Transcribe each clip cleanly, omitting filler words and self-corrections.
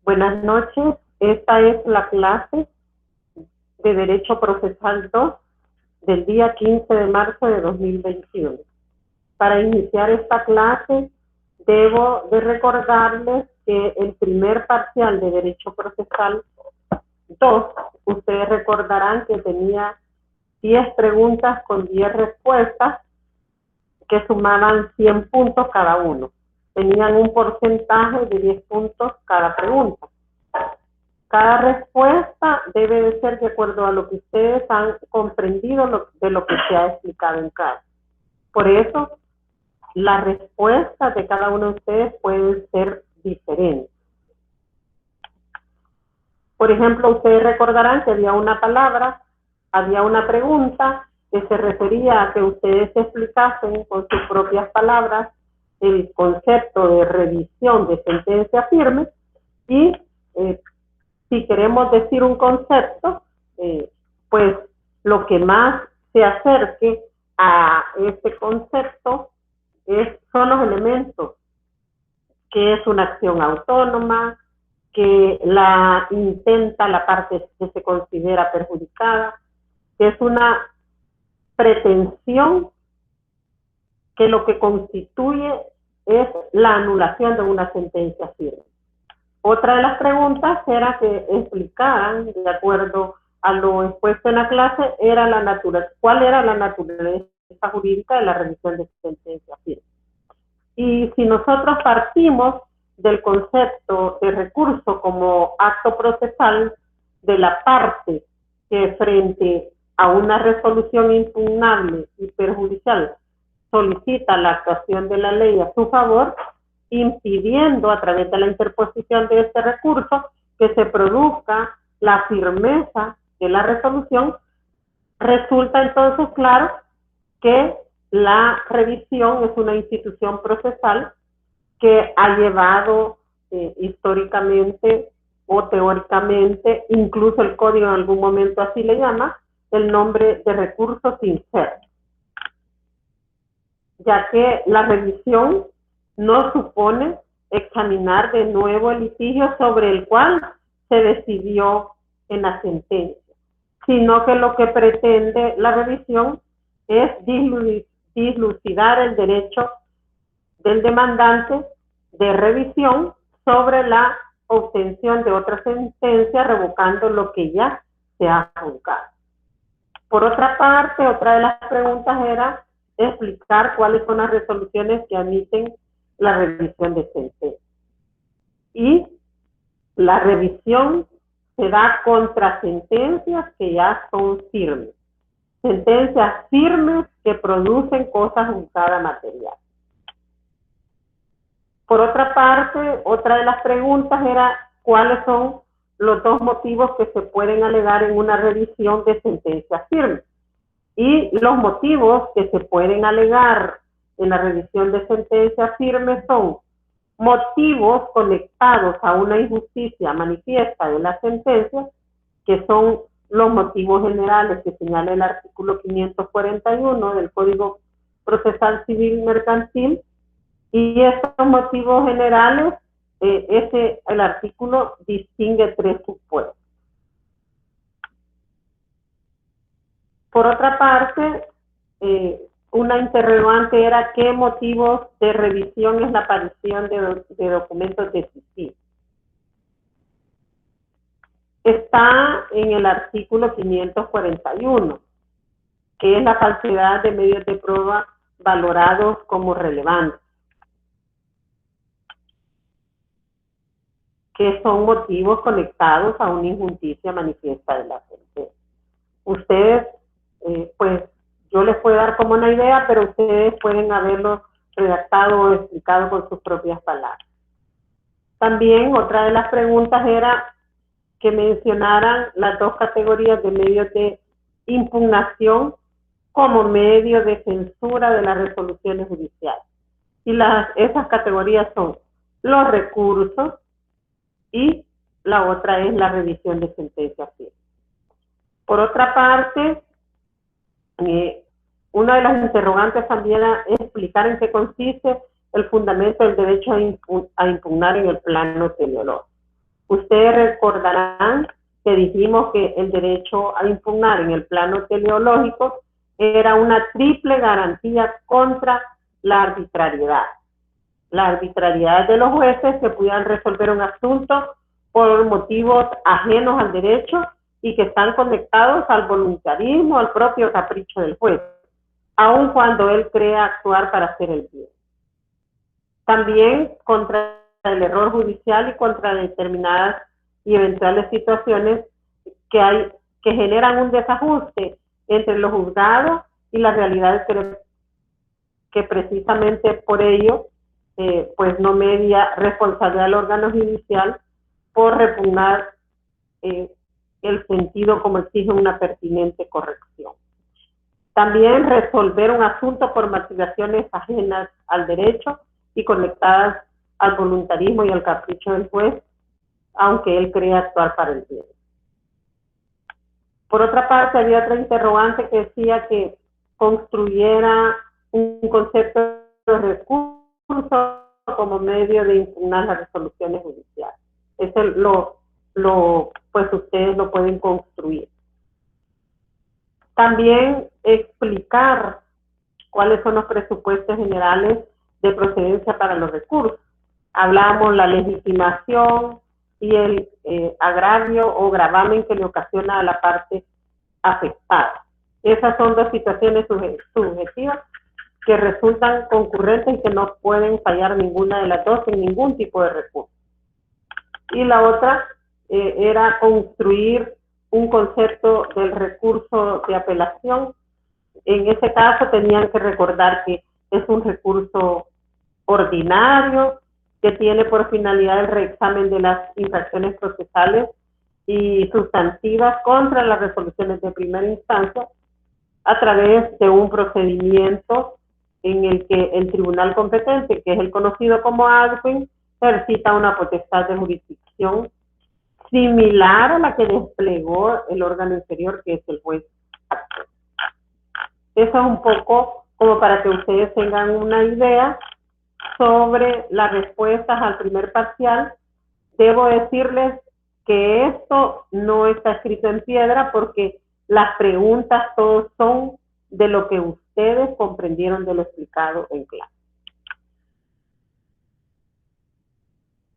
Buenas noches, esta es la clase de Derecho Procesal 2 del día 15 de marzo de 2021. Para iniciar esta clase, debo de recordarles que el primer parcial de Derecho Procesal 2, ustedes recordarán que tenía 10 preguntas con 10 respuestas que sumaban 100 puntos cada uno. Tenían un porcentaje de 10 puntos cada pregunta. Cada respuesta debe de ser de acuerdo a lo que ustedes han comprendido de lo que se ha explicado en clase. Por eso, las respuestas de cada uno de ustedes pueden ser diferentes. Por ejemplo, ustedes recordarán que había una palabra, había una pregunta que se refería a que ustedes explicasen con sus propias palabras el concepto de revisión de sentencia firme y si queremos decir un concepto, pues lo que más se acerque a este concepto son los elementos, que es una acción autónoma, que la intenta la parte que se considera perjudicada, que es una pretensión que lo que constituye es la anulación de una sentencia firme. Otra de las preguntas era que explicaran, de acuerdo a lo expuesto en la clase, cuál era la naturaleza jurídica de la revisión de sentencia firme. Y si nosotros partimos del concepto de recurso como acto procesal de la parte que frente a una resolución impugnable y perjudicial solicita la actuación de la ley a su favor, impidiendo a través de la interposición de este recurso que se produzca la firmeza de la resolución, resulta entonces claro que la revisión es una institución procesal que ha llevado históricamente o teóricamente, incluso el código en algún momento así le llama, el nombre de recurso sin ser, ya que la revisión no supone examinar de nuevo el litigio sobre el cual se decidió en la sentencia, sino que lo que pretende la revisión es dilucidar el derecho del demandante de revisión sobre la obtención de otra sentencia revocando lo que ya se ha juzgado. Por otra parte, otra de las preguntas era explicar cuáles son las resoluciones que admiten la revisión de sentencia. Y la revisión se da contra sentencias que ya son firmes. Sentencias firmes que producen cosa juzgada material. Por otra parte, otra de las preguntas era cuáles son los dos motivos que se pueden alegar en una revisión de sentencias firmes. Y los motivos que se pueden alegar en la revisión de sentencias firmes son motivos conectados a una injusticia manifiesta de la sentencia, que son los motivos generales que señala el artículo 541 del Código Procesal Civil Mercantil, y estos motivos generales, el artículo distingue 3 supuestos. Por otra parte, una interrogante era qué motivos de revisión es la aparición de documentos decisivos. Está en el artículo 541, que es la falsedad de medios de prueba valorados como relevantes, que son motivos conectados a una injusticia manifiesta de la sentencia. Ustedes, pues, yo les puedo dar como una idea, pero ustedes pueden haberlo redactado o explicado con sus propias palabras. También otra de las preguntas era que mencionaran las dos categorías de medios de impugnación como medio de censura de las resoluciones judiciales. Y esas categorías son los recursos y la otra es la revisión de sentencia firme. Por otra parte, una de las interrogantes también era explicar en qué consiste el fundamento del derecho a impugnar en el plano teleológico. Ustedes recordarán que dijimos que el derecho a impugnar en el plano teleológico era una triple garantía contra la arbitrariedad. La arbitrariedad de los jueces que pudieran resolver un asunto por motivos ajenos al derecho y que están conectados al voluntarismo, al propio capricho del juez, aun cuando él crea actuar para hacer el bien. También contra el error judicial y contra determinadas y eventuales situaciones que generan un desajuste entre los juzgados y las realidades que precisamente por ello pues no media responsabilidad del órgano judicial por repugnar el sentido como exige una pertinente corrección. También resolver un asunto por motivaciones ajenas al derecho y conectadas al voluntarismo y al capricho del juez, aunque él crea actuar para el bien. Por otra parte, había otra interrogante que decía que construyera un concepto de recurso como medio de impugnar las resoluciones judiciales. Eso pues ustedes lo pueden construir. También explicar cuáles son los presupuestos generales de procedencia para los recursos. Hablamos la legitimación y el agravio o gravamen que le ocasiona a la parte afectada. Esas son dos situaciones subjetivas que resultan concurrentes y que no pueden fallar ninguna de las dos en ningún tipo de recurso. Y la otra era construir un concepto del recurso de apelación. En ese caso tenían que recordar que es un recurso ordinario que tiene por finalidad el reexamen de las infracciones procesales y sustantivas contra las resoluciones de primera instancia a través de un procedimiento en el que el tribunal competente, que es el conocido como ADQUIN, ejercita una potestad de jurisdicción similar a la que desplegó el órgano inferior, que es el juez. Eso es un poco como para que ustedes tengan una idea sobre las respuestas al primer parcial. Debo decirles que esto no está escrito en piedra porque las preguntas todos son de lo que ustedes comprendieron de lo explicado en clase.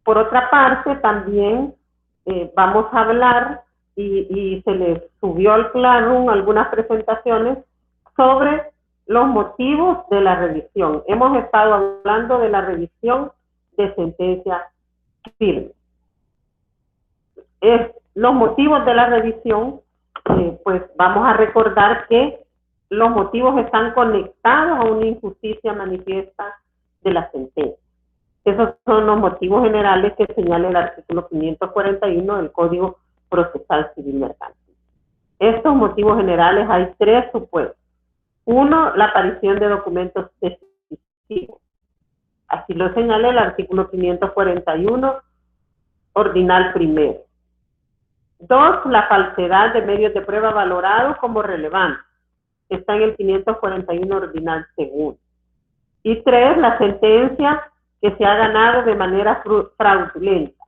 Por otra parte, también vamos a hablar, y se les subió al Classroom algunas presentaciones sobre los motivos de la revisión. Hemos estado hablando de la revisión de sentencias firmes. Los motivos de la revisión, pues vamos a recordar que los motivos están conectados a una injusticia manifiesta de la sentencia. Esos son los motivos generales que señala el artículo 541 del Código Procesal Civil Mercantil. Estos motivos generales hay tres supuestos. Uno, la aparición de documentos decisivos. Así lo señala el artículo 541, ordinal primero. Dos, la falsedad de medios de prueba valorados como relevantes. Está en el 541, ordinal segundo. Y tres, la sentencia que se ha ganado de manera fraudulenta.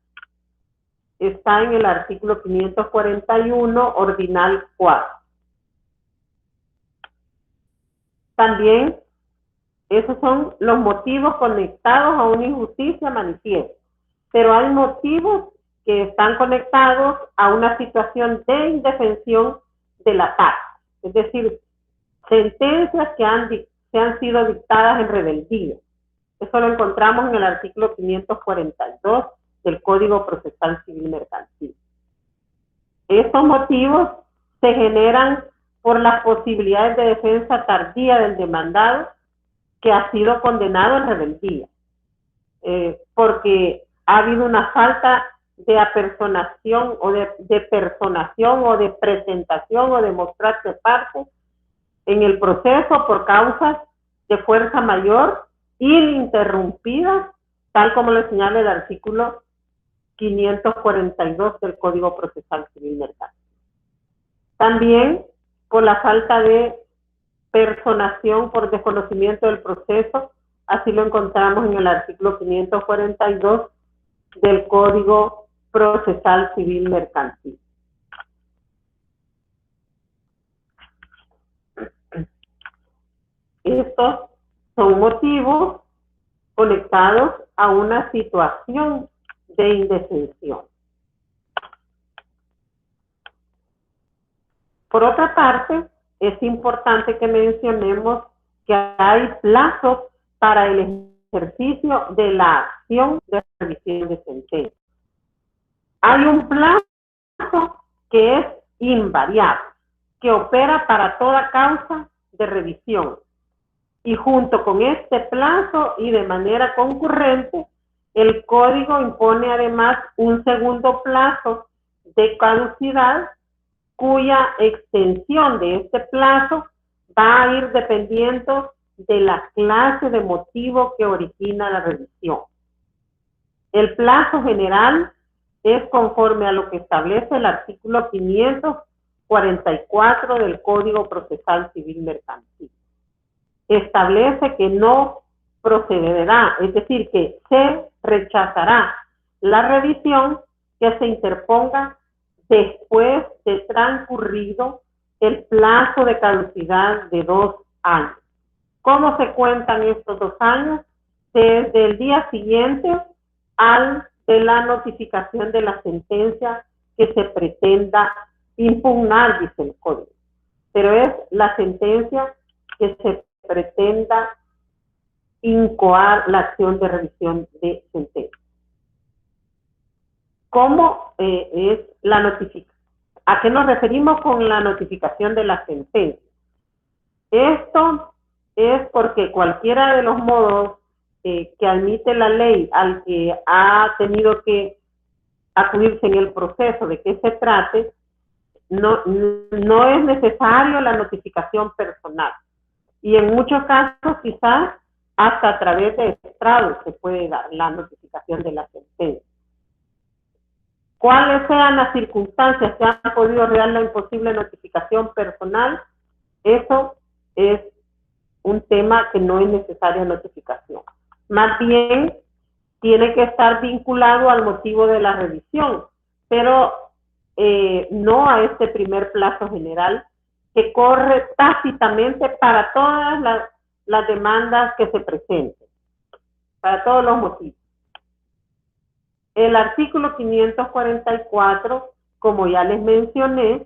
Está en el artículo 541, ordinal 4. También, esos son los motivos conectados a una injusticia manifiesta. Pero hay motivos que están conectados a una situación de indefensión de la parte. Es decir, sentencias que han sido dictadas en rebeldía. Eso lo encontramos en el artículo 542 del Código Procesal Civil Mercantil. Estos motivos se generan por las posibilidades de defensa tardía del demandado que ha sido condenado en rebeldía, porque ha habido una falta de apersonación o de personación o de presentación o de mostrarse parte en el proceso por causas de fuerza mayor ininterrumpidas, tal como lo señala el artículo 542 del Código Procesal Civil Mercantil. También por la falta de personación por desconocimiento del proceso, así lo encontramos en el artículo 542 del Código Procesal Civil Mercantil. Estos son motivos conectados a una situación de indefensión. Por otra parte, es importante que mencionemos que hay plazos para el ejercicio de la acción de revisión de sentencia. Hay un plazo que es invariable, que opera para toda causa de revisión. Y junto con este plazo y de manera concurrente, el Código impone además un segundo plazo de caducidad, cuya extensión de este plazo va a ir dependiendo de la clase de motivo que origina la revisión. El plazo general es conforme a lo que establece el artículo 544 del Código Procesal Civil Mercantil. Establece que no procederá, es decir, que se rechazará la revisión que se interponga después de transcurrido el plazo de caducidad de 2 años. ¿Cómo se cuentan estos 2 años? Desde el día siguiente al de la notificación de la sentencia que se pretenda impugnar, dice el Código. Pero es la sentencia que se pretenda incoar la acción de revisión de sentencia. ¿Cómo es la notificación? ¿A qué nos referimos con la notificación de la sentencia? Esto es porque cualquiera de los modos que admite la ley al que ha tenido que acudirse en el proceso de que se trate, no es necesario la notificación personal. Y en muchos casos, quizás, hasta a través de estrado se puede dar la notificación de la sentencia. ¿Cuáles sean las circunstancias que han podido dar la imposible notificación personal? Eso es un tema que no es necesaria notificación. Más bien, tiene que estar vinculado al motivo de la revisión, pero no a este primer plazo general que corre tácitamente para todas las demandas que se presenten, para todos los motivos. El artículo 544, como ya les mencioné,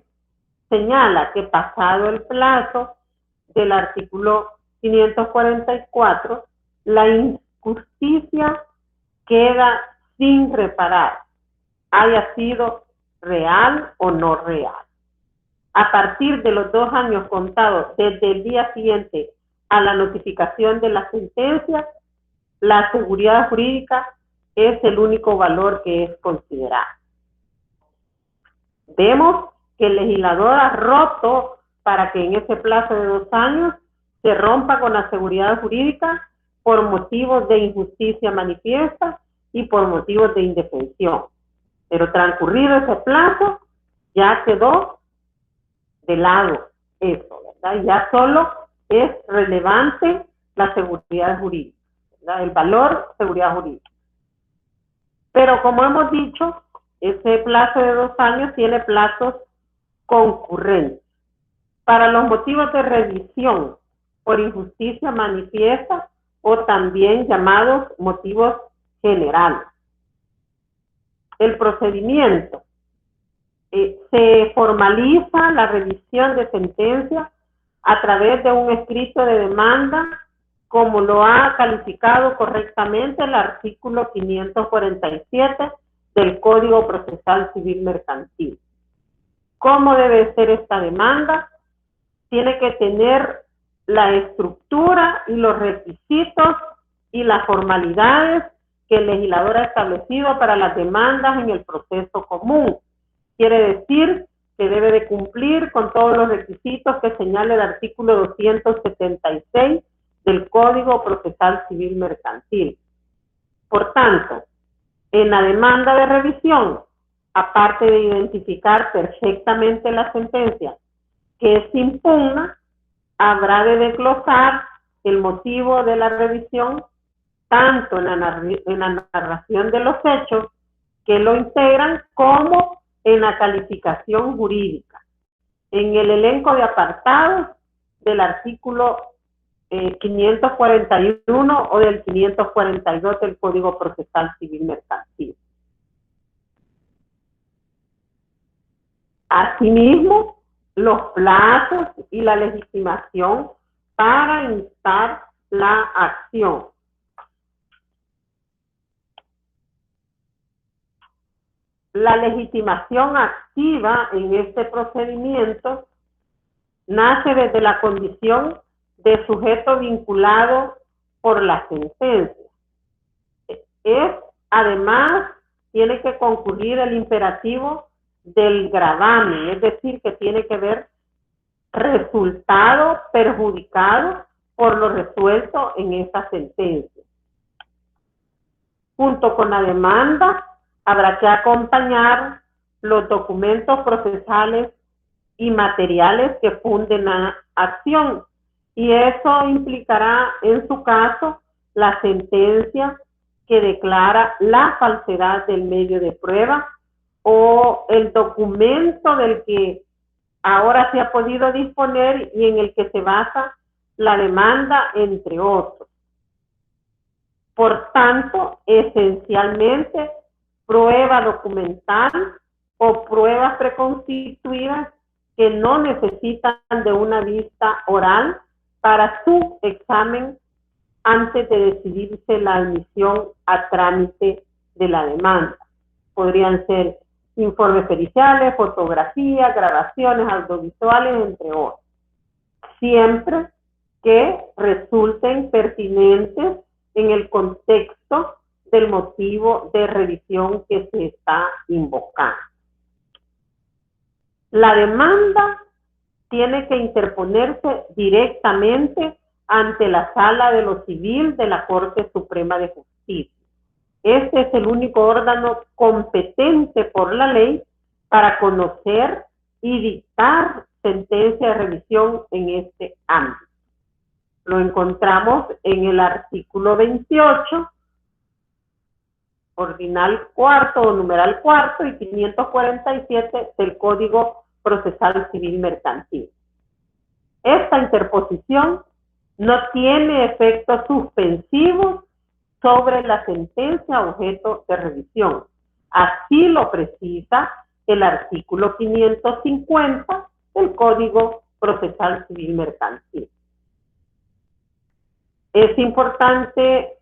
señala que pasado el plazo del artículo 544, la injusticia queda sin reparar, haya sido real o no real. A partir de los 2 años contados desde el día siguiente a la notificación de la sentencia, la seguridad jurídica es el único valor que es considerado. Vemos que el legislador ha roto para que en ese plazo de 2 años se rompa con la seguridad jurídica por motivos de injusticia manifiesta y por motivos de indefensión. Pero transcurrido ese plazo, ya quedó de lado eso, ¿verdad? Ya solo es relevante la seguridad jurídica, ¿verdad? El valor seguridad jurídica. Pero como hemos dicho, ese plazo de 2 años tiene plazos concurrentes. Para los motivos de revisión por injusticia manifiesta o también llamados motivos generales. El procedimiento. Se formaliza la revisión de sentencia a través de un escrito de demanda, como lo ha calificado correctamente el artículo 547 del Código Procesal Civil Mercantil. ¿Cómo debe ser esta demanda? Tiene que tener la estructura y los requisitos y las formalidades que el legislador ha establecido para las demandas en el proceso común. Quiere decir que debe de cumplir con todos los requisitos que señala el artículo 276 del Código Procesal Civil Mercantil. Por tanto, en la demanda de revisión, aparte de identificar perfectamente la sentencia que se impugna, habrá de desglosar el motivo de la revisión tanto en la narración de los hechos que lo integran, como en la calificación jurídica, en el elenco de apartados del artículo 541 o del 542 del Código Procesal Civil Mercantil. Asimismo, los plazos y la legitimación para instar la acción. La legitimación activa en este procedimiento nace desde la condición de sujeto vinculado por la sentencia. Además, tiene que concurrir el imperativo del gravamen, es decir, que tiene que ver resultado perjudicado por lo resuelto en esta sentencia. Junto con la demanda, habrá que acompañar los documentos procesales y materiales que funden la acción, y eso implicará, en su caso, la sentencia que declara la falsedad del medio de prueba o el documento del que ahora se ha podido disponer y en el que se basa la demanda, entre otros. Por tanto, esencialmente, prueba documental o pruebas preconstituidas que no necesitan de una vista oral para su examen antes de decidirse la admisión a trámite de la demanda. Podrían ser informes periciales, fotografías, grabaciones audiovisuales, entre otros. Siempre que resulten pertinentes en el contexto del motivo de revisión que se está invocando. La demanda tiene que interponerse directamente ante la Sala de lo Civil de la Corte Suprema de Justicia. Este es el único órgano competente por la ley para conocer y dictar sentencia de revisión en este ámbito. Lo encontramos en el artículo 28, ordinal cuarto o numeral cuarto, y 547 del Código Procesal Civil Mercantil. Esta interposición no tiene efectos suspensivos sobre la sentencia objeto de revisión. Así lo precisa el artículo 550 del Código Procesal Civil Mercantil. Es importante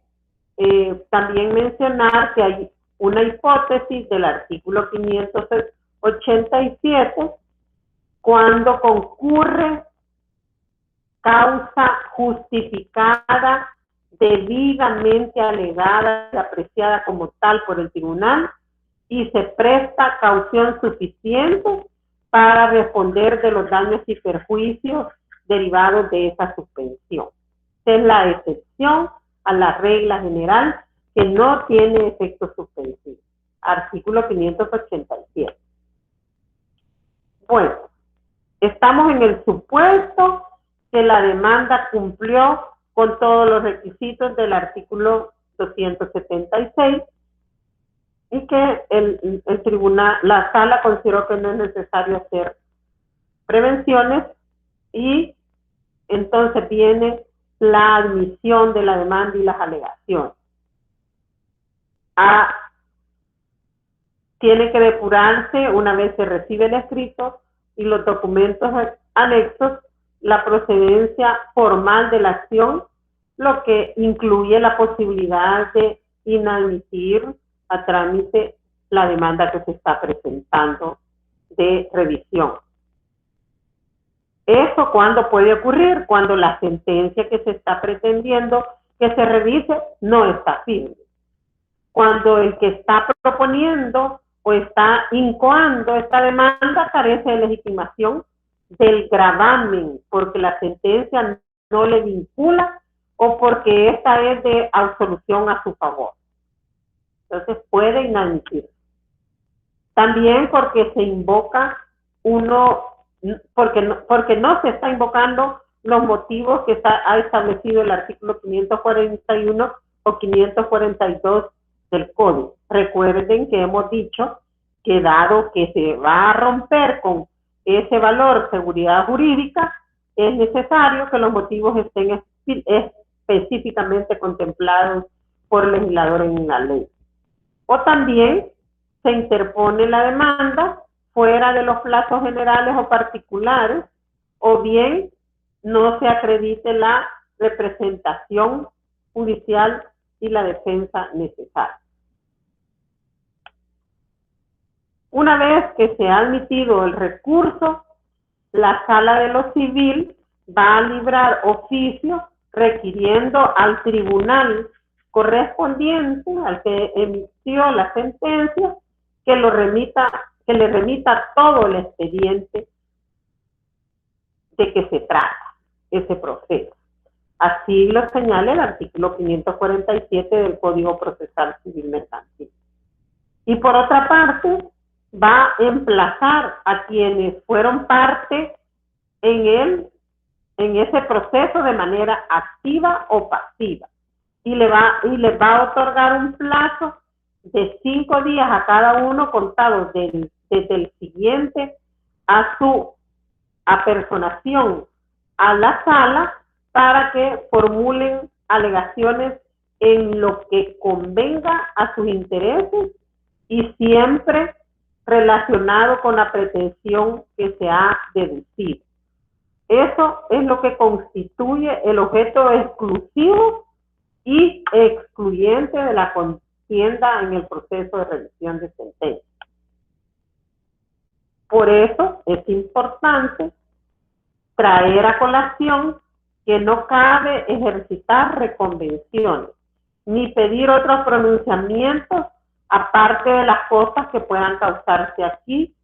también mencionar que hay una hipótesis del artículo 587 cuando concurre causa justificada, debidamente alegada y apreciada como tal por el tribunal, y se presta caución suficiente para responder de los daños y perjuicios derivados de esa suspensión. Esta es la excepción a la regla general que no tiene efectos suspensivos. Artículo 587. Bueno, estamos en el supuesto que la demanda cumplió con todos los requisitos del artículo 276 y que el tribunal, la sala consideró que no es necesario hacer prevenciones, y entonces viene la admisión de la demanda y las alegaciones. Tiene que depurarse, una vez se recibe el escrito y los documentos anexos, la procedencia formal de la acción, lo que incluye la posibilidad de inadmitir a trámite la demanda que se está presentando de revisión. ¿Eso cuándo puede ocurrir? Cuando la sentencia que se está pretendiendo que se revise no está firme. Cuando el que está proponiendo o está incoando esta demanda carece de legitimación del gravamen, porque la sentencia no le vincula o porque esta es de absolución a su favor. Entonces puede inadmitir. También porque se invoca porque no se está invocando los motivos que ha establecido el artículo 541 o 542 del Código. Recuerden que hemos dicho que dado que se va a romper con ese valor seguridad jurídica, es necesario que los motivos estén específicamente contemplados por el legislador en la ley. O también se interpone la demanda fuera de los plazos generales o particulares, o bien no se acredite la representación judicial y la defensa necesaria. Una vez que se ha admitido el recurso, la Sala de lo Civil va a librar oficio requiriendo al tribunal correspondiente, al que emitió la sentencia, que le remita todo el expediente de que se trata ese proceso. Así lo señala el artículo 547 del Código Procesal Civil Mercantil. Y por otra parte, va a emplazar a quienes fueron parte en ese proceso de manera activa o pasiva. Y les va a otorgar un plazo de 5 días a cada uno, contados desde el siguiente a su apersonación a la sala, para que formulen alegaciones en lo que convenga a sus intereses y siempre relacionado con la pretensión que se ha deducido. Eso es lo que constituye el objeto exclusivo y excluyente de la contienda en el proceso de revisión de sentencia. Por eso es importante traer a colación que no cabe ejercitar reconvenciones, ni pedir otros pronunciamientos aparte de las cosas que puedan causarse aquí,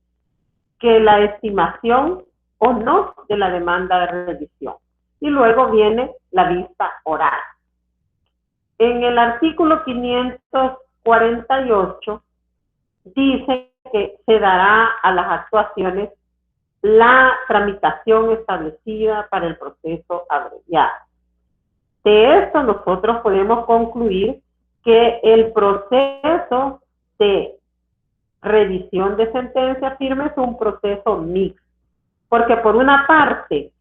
que la estimación o no de la demanda de revisión. Y luego viene la vista oral. En el artículo 548 dice que se dará a las actuaciones la tramitación establecida para el proceso abreviado. De esto nosotros podemos concluir que el proceso de revisión de sentencia firme es un proceso mixto, porque por una parte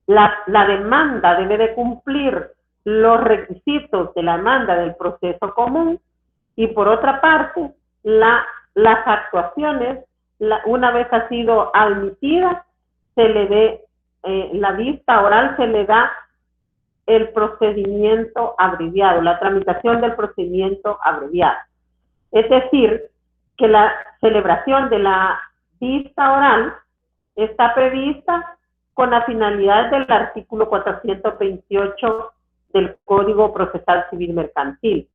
la demanda debe de cumplir los requisitos de la demanda del proceso común, y por otra parte las actuaciones, una vez ha sido admitida, se le dé la vista oral, se le da el procedimiento abreviado, la tramitación del procedimiento abreviado. Es decir, que la celebración de la vista oral está prevista con la finalidad del artículo 428 del Código Procesal Civil Mercantil.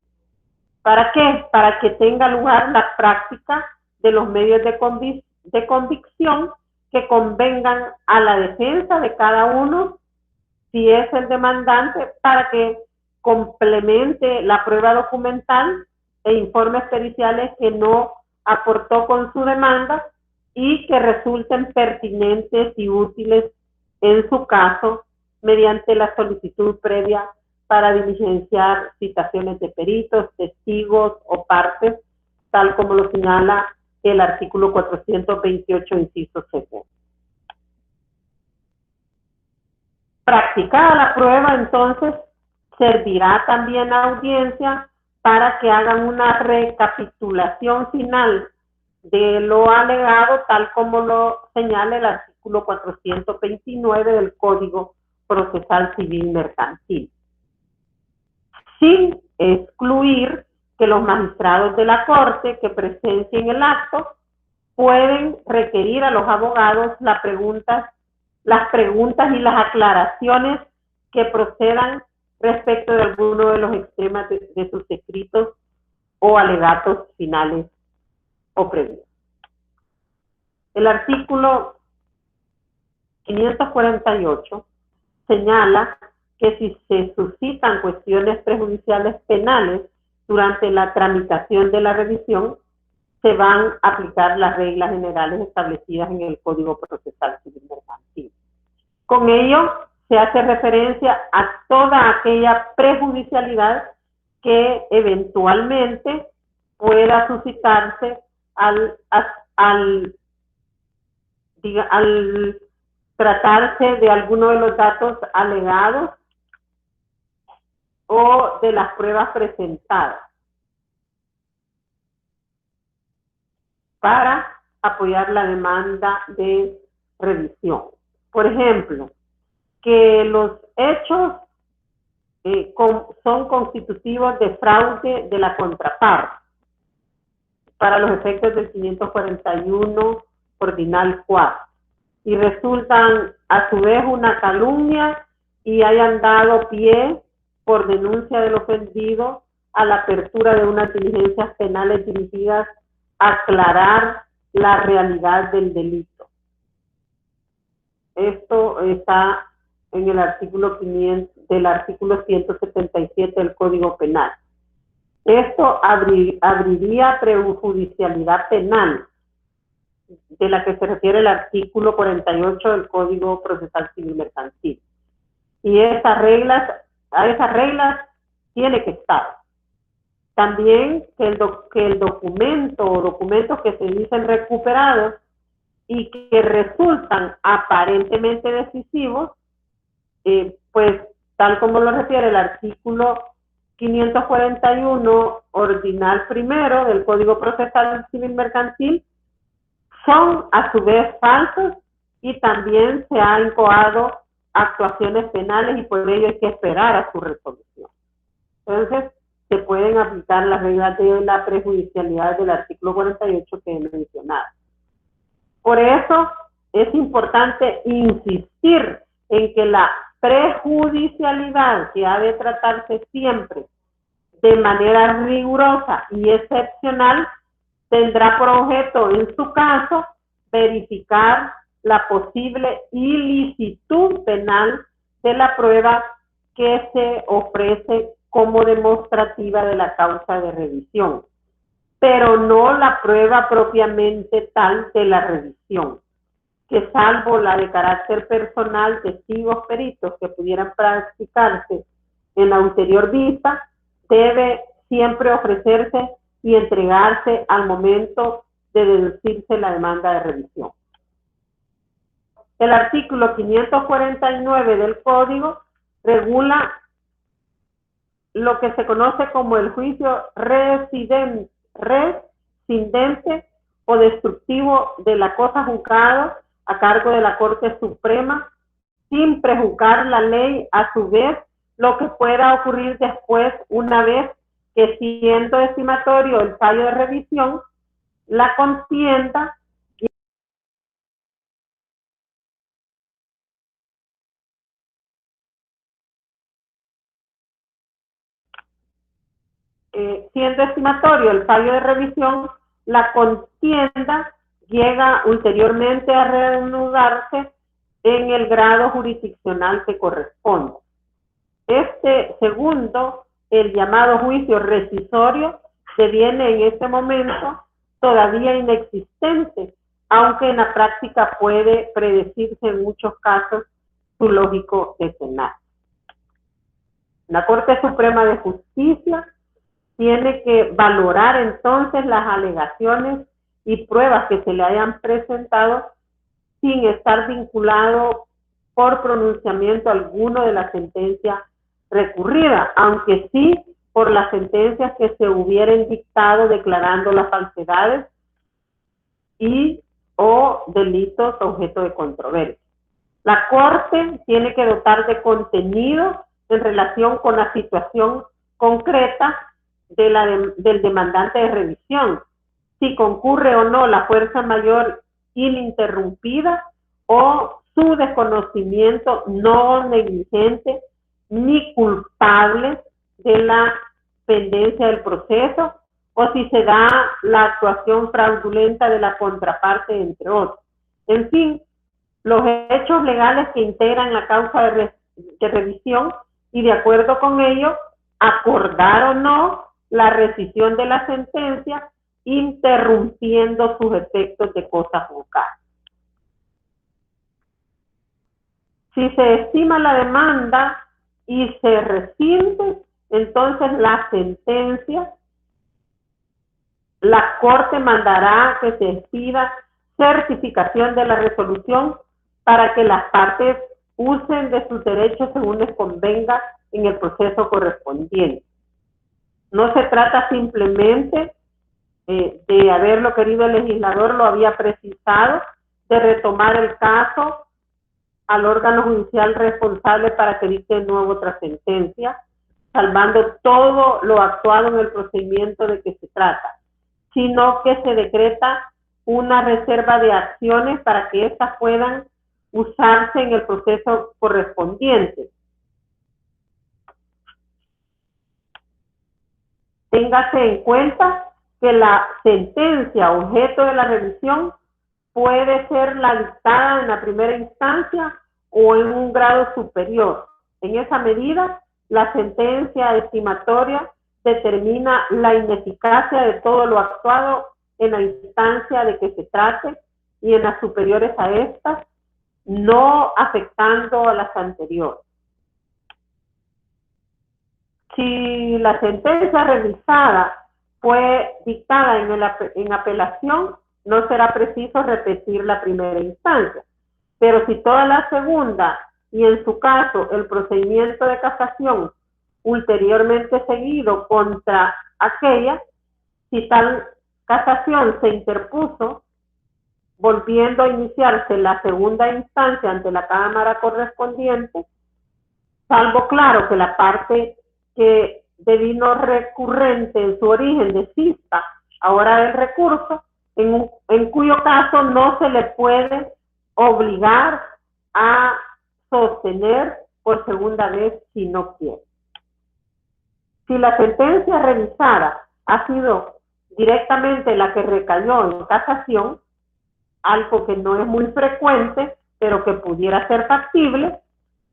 ¿Para qué? Para que tenga lugar la práctica de los medios de convicción que convengan a la defensa de cada uno, si es el demandante, para que complemente la prueba documental e informes periciales que no aportó con su demanda y que resulten pertinentes y útiles en su caso mediante la solicitud previa para diligenciar citaciones de peritos, testigos o partes, tal como lo señala el artículo 428, inciso segundo. Practicada la prueba, entonces, servirá también a audiencia para que hagan una recapitulación final de lo alegado, tal como lo señala el artículo 429 del Código Procesal Civil Mercantil, sin excluir que los magistrados de la Corte que presencien el acto pueden requerir a los abogados las preguntas y las aclaraciones que procedan respecto de alguno de los extremos de sus escritos o alegatos finales o previos. El artículo 548 señala que si se suscitan cuestiones prejudiciales penales durante la tramitación de la revisión, se van a aplicar las reglas generales establecidas en el Código Procesal Civil Mercantil. Con ello, se hace referencia a toda aquella prejudicialidad que eventualmente pueda suscitarse al tratarse de alguno de los datos alegados o de las pruebas presentadas para apoyar la demanda de revisión. Por ejemplo, que los hechos son constitutivos de fraude de la contraparte para los efectos del 541 ordinal 4 y resultan a su vez una calumnia y hayan dado pie por denuncia del ofendido a la apertura de unas diligencias penales dirigidas a aclarar la realidad del delito. Esto está en el artículo 177 del Código Penal. Esto abriría prejudicialidad penal, de la que se refiere el artículo 48 del Código Procesal Civil Mercantil. Y a esas reglas tiene que estar. También que el documento o documentos que se dicen recuperados y que resultan aparentemente decisivos, pues tal como lo refiere el artículo 541 ordinal primero del Código Procesal Civil Mercantil, son a su vez falsos y también se han incoado actuaciones penales y por ello hay que esperar a su resolución. Entonces, se pueden aplicar las reglas de la prejudicialidad del artículo 48 que he mencionado. Por eso es importante insistir en que la prejudicialidad, que ha de tratarse siempre de manera rigurosa y excepcional, tendrá por objeto, en su caso, verificar la posible ilicitud penal de la prueba que se ofrece como demostrativa de la causa de revisión, pero no la prueba propiamente tal de la revisión, que salvo la de carácter personal, testigos, peritos que pudieran practicarse en la ulterior vista, debe siempre ofrecerse y entregarse al momento de deducirse la demanda de revisión. El artículo 549 del Código regula lo que se conoce como el juicio rescindente o destructivo de la cosa juzgada a cargo de la Corte Suprema, sin prejuzgar la ley, a su vez, lo que pueda ocurrir después, una vez que, siendo estimatorio el fallo de revisión, la contienda siendo estimatorio el fallo de revisión, la contienda llega ulteriormente a reanudarse en el grado jurisdiccional que corresponde. Este segundo, el llamado juicio rescisorio, deviene en este momento todavía inexistente, aunque en la práctica puede predecirse en muchos casos su lógico escenario. La Corte Suprema de Justicia tiene que valorar entonces las alegaciones y pruebas que se le hayan presentado sin estar vinculado por pronunciamiento alguno de la sentencia recurrida, aunque sí por las sentencias que se hubieran dictado declarando las falsedades y o delitos objeto de controversia. La Corte tiene que dotar de contenido en relación con la situación concreta del demandante de revisión, si concurre o no la fuerza mayor ininterrumpida o su desconocimiento no negligente ni culpable de la pendencia del proceso, o si se da la actuación fraudulenta de la contraparte, entre otros. En fin, los hechos legales que integran la causa de revisión y, de acuerdo con ello, acordar o no la rescisión de la sentencia, interrumpiendo sus efectos de cosa juzgada. Si se estima la demanda y se rescinde, entonces la sentencia la Corte mandará que se expida certificación de la resolución para que las partes usen de sus derechos según les convenga en el proceso correspondiente. No se trata simplemente de haberlo querido el legislador, lo había precisado, de retomar el caso al órgano judicial responsable para que dicte de nuevo otra sentencia, salvando todo lo actuado en el procedimiento de que se trata, sino que se decreta una reserva de acciones para que éstas puedan usarse en el proceso correspondiente. Téngase en cuenta que la sentencia objeto de la revisión puede ser la dictada en la primera instancia o en un grado superior. En esa medida, la sentencia estimatoria determina la ineficacia de todo lo actuado en la instancia de que se trate y en las superiores a estas, no afectando a las anteriores. Si la sentencia revisada fue dictada en apelación, no será preciso repetir la primera instancia. Pero si toda la segunda y en su caso el procedimiento de casación ulteriormente seguido contra aquella, si tal casación se interpuso, volviendo a iniciarse la segunda instancia ante la Cámara correspondiente, salvo claro que la parte que devino recurrente en su origen desista ahora del recurso, en cuyo caso no se le puede obligar a sostener por segunda vez si no quiere. Si la sentencia revisada ha sido directamente la que recayó en casación, algo que no es muy frecuente, pero que pudiera ser factible,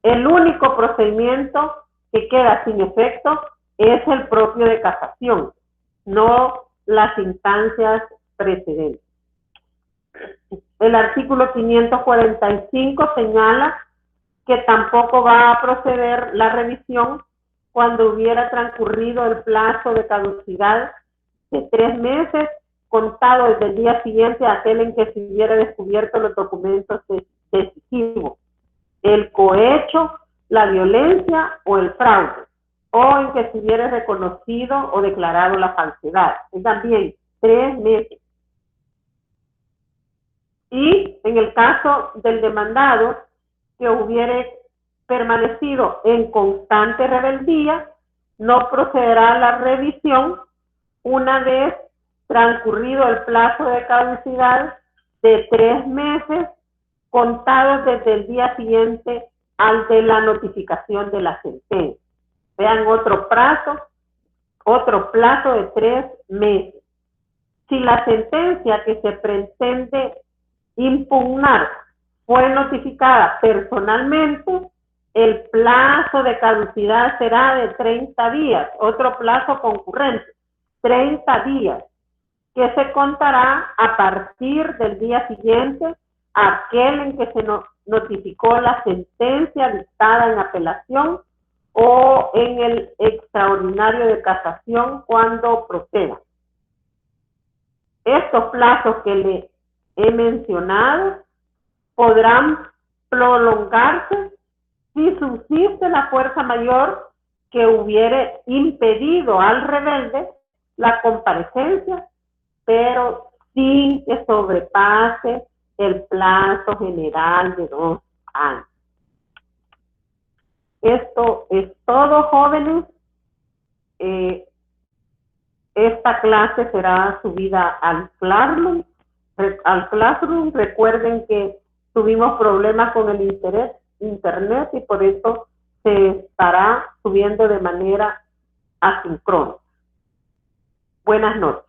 el único procedimiento que queda sin efecto es el propio de casación, no las instancias precedentes. El artículo 545 señala que tampoco va a proceder la revisión cuando hubiera transcurrido el plazo de caducidad de 3 meses contado desde el día siguiente a aquel en que se hubiera descubierto los documentos decisivos, el cohecho, la violencia o el fraude, o en que se hubiera reconocido o declarado la falsedad. Es también 3 meses. Y en el caso del demandado que hubiere permanecido en constante rebeldía, no procederá a la revisión una vez transcurrido el plazo de caducidad de 3 meses contados desde el día siguiente al de la notificación de la sentencia. Vean otro plazo de 3 meses. Si la sentencia que se pretende impugnar fue notificada personalmente, el plazo de caducidad será de 30 días, otro plazo concurrente, 30 días, que se contará a partir del día siguiente a aquel en que se notificó la sentencia dictada en apelación o en el extraordinario de casación cuando proceda. Estos plazos que le he mencionado podrán prolongarse si subsiste la fuerza mayor que hubiere impedido al rebelde la comparecencia, pero sin que sobrepase el plazo general de 2 años. Esto es todo, jóvenes. Esta clase será subida al Classroom. Recuerden que tuvimos problemas con el internet y por eso se estará subiendo de manera asincrónica. Buenas noches.